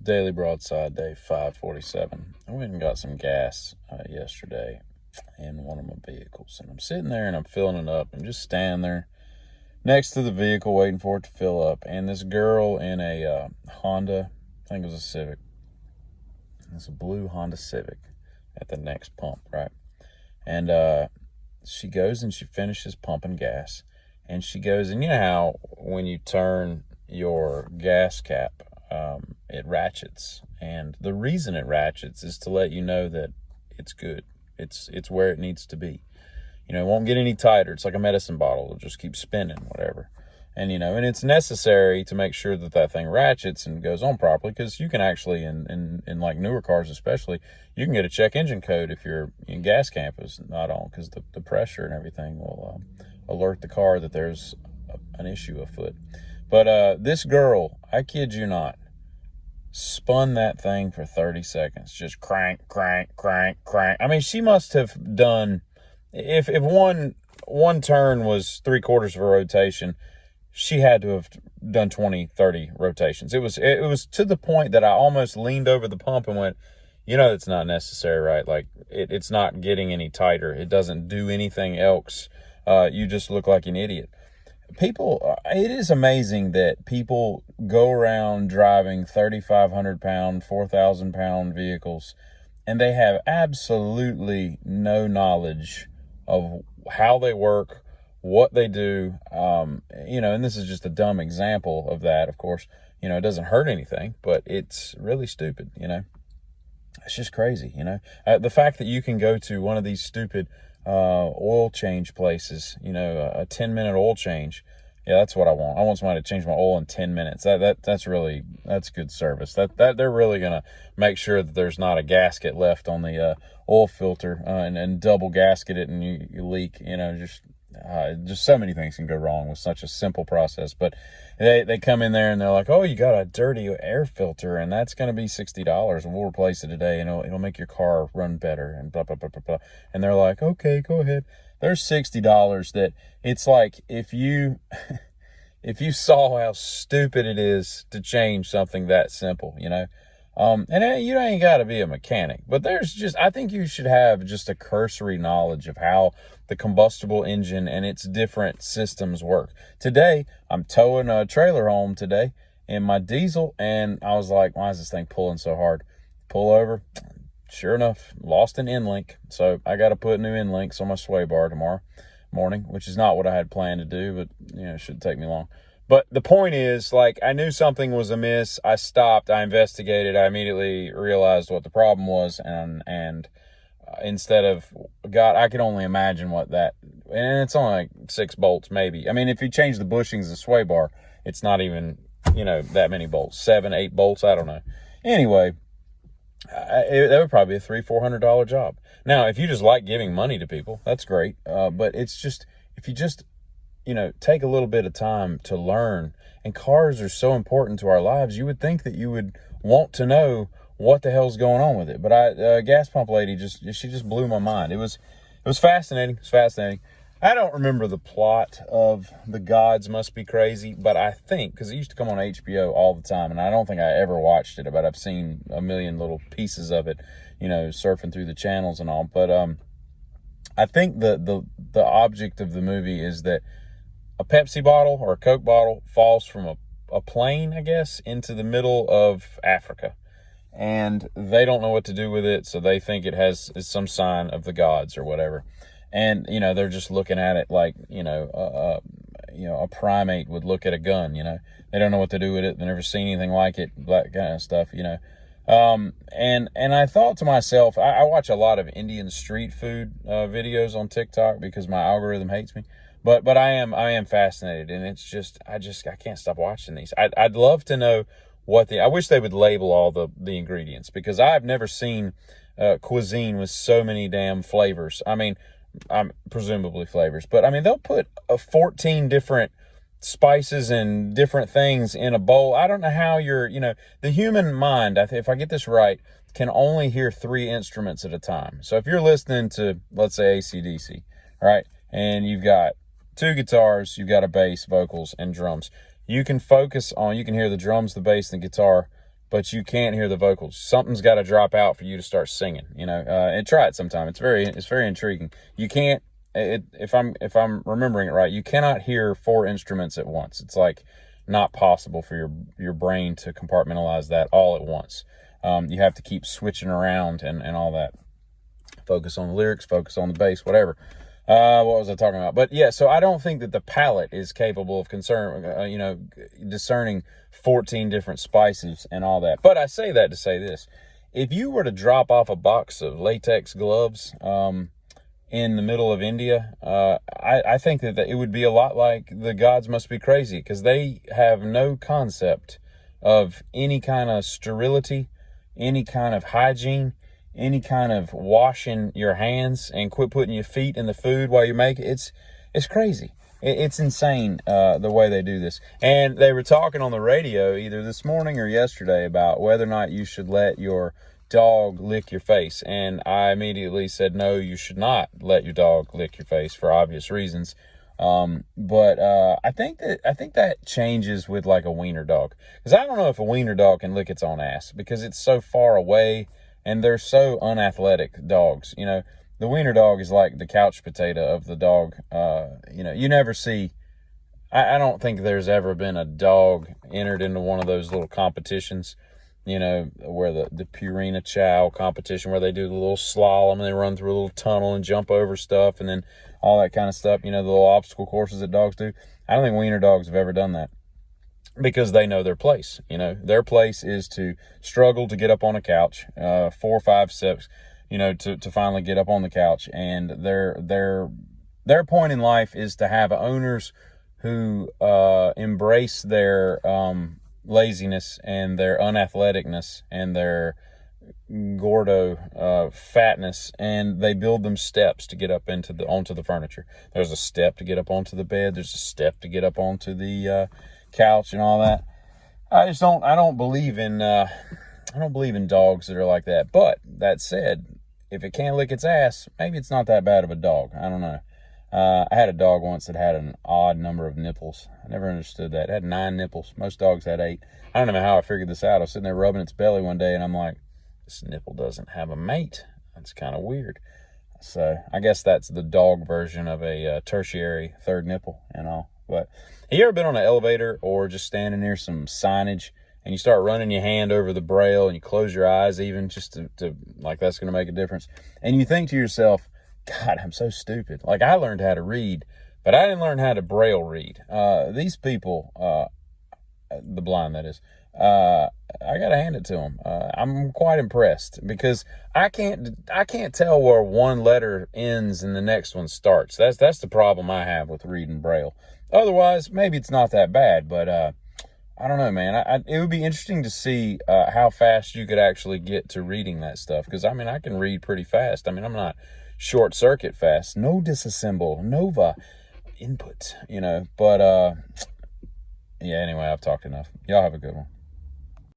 Daily Broadside, day 547. I went and got some gas yesterday in one of my vehicles. And I'm sitting there and I'm filling it up. I'm just standing there next to the vehicle waiting for it to fill up. And this girl in a Honda, I think it was a Civic. It's a blue Honda Civic at the next pump, right? And she goes and she finishes pumping gas. And she goes, and you know how when you turn your gas cap, it ratchets, and the reason it ratchets is to let you know that it's good. It's where it needs to be. It won't get any tighter. It's like a medicine bottle. It'll just keep spinning, whatever. And and it's necessary to make sure that thing ratchets and goes on properly, because you can actually, in like newer cars especially, you can get a check engine code if your gas cap is not on, because the pressure and everything will alert the car that there's an issue afoot. But this girl, I kid you not, spun that thing for 30 seconds. Just crank, crank, crank, crank. I mean, she must have done, if one turn was 3/4 of a rotation, she had to have done 20, 30 rotations. It was to the point that I almost leaned over the pump and went, it's not necessary, right? Like, it's not getting any tighter. It doesn't do anything else. You just look like an idiot. People, it is amazing that people go around driving 3,500 pound, 4,000 pound vehicles, and they have absolutely no knowledge of how they work, what they do. And this is just a dumb example of that. Of course, it doesn't hurt anything, but it's really stupid. It's just crazy. The fact that you can go to one of these stupid oil change places, a 10-minute oil change. Yeah, that's what I want. I want somebody to change my oil in 10 minutes. That's good service. That they're really going to make sure that there's not a gasket left on the oil filter, and double gasket it, and you leak. Just so many things can go wrong with such a simple process. But they come in there and they're like, oh, you got a dirty air filter, and that's going to be $60, and we'll replace it today, and it'll make your car run better, and blah, blah, blah, blah, blah. And they're like, okay, go ahead. There's $60 that it's like, if you saw how stupid it is to change something that simple, and you ain't got to be a mechanic, but I think you should have just a cursory knowledge of how the combustible engine and its different systems work. Today, I'm towing a trailer home today in my diesel, and I was like, why is this thing pulling so hard? Pull over. Sure enough, lost an end link. So I got to put new end links on my sway bar tomorrow morning, which is not what I had planned to do, but it shouldn't take me long. But the point is, like, I knew something was amiss. I stopped. I investigated. I immediately realized what the problem was. And instead of, God, I could only imagine what that, and it's only like 6 bolts maybe. I mean, if you change the bushings of the sway bar, it's not even, that many bolts, 7, 8 bolts. I don't know. Anyway, that would probably be a $300-400 job. Now, if you just like giving money to people, that's great. But it's just, if you just, take a little bit of time to learn, and cars are so important to our lives, you would think that you would want to know what the hell's going on with it. But gas pump lady she just blew my mind. It was fascinating. It's fascinating. I don't remember the plot of The Gods Must Be Crazy, but I think, because it used to come on HBO all the time, and I don't think I ever watched it, but I've seen a million little pieces of it, surfing through the channels and all. But I think the object of the movie is that a Pepsi bottle or a Coke bottle falls from a plane, I guess, into the middle of Africa. And they don't know what to do with it, so they think is some sign of the gods or whatever. And, they're just looking at it like, a primate would look at a gun, They don't know what to do with it. They've never seen anything like it, that kind of stuff, And I thought to myself, I watch a lot of Indian street food videos on TikTok because my algorithm hates me. But I am fascinated, and it's just I can't stop watching these. I'd love to know I wish they would label all the ingredients, because I've never seen cuisine with so many damn flavors. I mean, I'm presumably flavors, but I mean, they'll put 14 different spices and different things in a bowl. I don't know how the human mind, if I get this right, can only hear 3 instruments at a time. So if you're listening to, let's say, AC/DC, right, and you've got 2 guitars, you've got a bass, vocals, and drums. You can hear the drums, the bass, and the guitar, but you can't hear the vocals. Something's got to drop out for you to start singing, and try it sometime. It's very intriguing. You can't, if I'm remembering it right, you cannot hear 4 instruments at once. It's like not possible for your brain to compartmentalize that all at once. You have to keep switching around and all that. Focus on the lyrics, focus on the bass, whatever. What was I talking about? But yeah, so I don't think that the palate is capable of discerning 14 different spices and all that. But I say that to say this. If you were to drop off a box of latex gloves in the middle of India, I think that it would be a lot like the gods must be crazy, because they have no concept of any kind of sterility, any kind of hygiene, any kind of washing your hands, and quit putting your feet in the food while you make it. It's crazy. It's insane the way they do this. And they were talking on the radio either this morning or yesterday about whether or not you should let your dog lick your face. And I immediately said, no, you should not let your dog lick your face for obvious reasons. But I think that changes with like a wiener dog, because I don't know if a wiener dog can lick its own ass, because it's so far away. And they're so unathletic dogs. The wiener dog is like the couch potato of the dog. You never see, I don't think there's ever been a dog entered into one of those little competitions, where the Purina Chow competition, where they do the little slalom and they run through a little tunnel and jump over stuff and then all that kind of stuff, the little obstacle courses that dogs do. I don't think wiener dogs have ever done that, because they know their place. Their place is to struggle to get up on a couch, 4 or 5 steps, to finally get up on the couch. And their point in life is to have owners who embrace their laziness and their unathleticness and their gordo fatness, and they build them steps to get up onto the furniture. There's a step to get up onto the bed. There's a step to get up onto the couch and all that. I don't believe in dogs that are like that. But that said, if it can't lick its ass, maybe it's not that bad of a dog. I don't know. I had a dog once that had an odd number of nipples. I never understood that. It had 9 nipples. Most dogs had 8. I don't know how I figured this out. I was sitting there rubbing its belly one day, and I'm like, this nipple doesn't have a mate. That's kind of weird. So I guess that's the dog version of a tertiary third nipple and all. But have you ever been on an elevator or just standing near some signage and you start running your hand over the braille and you close your eyes even just to like that's going to make a difference? And you think to yourself, God, I'm so stupid. Like, I learned how to read, but I didn't learn how to braille read. These people, the blind that is, I got to hand it to them. I'm quite impressed, because I can't tell where one letter ends and the next one starts. That's the problem I have with reading braille. Otherwise, maybe it's not that bad, but I don't know, man. It would be interesting to see how fast you could actually get to reading that stuff, because I can read pretty fast. I'm not short circuit fast. No disassemble, Nova input, but yeah, anyway, I've talked enough. Y'all have a good one.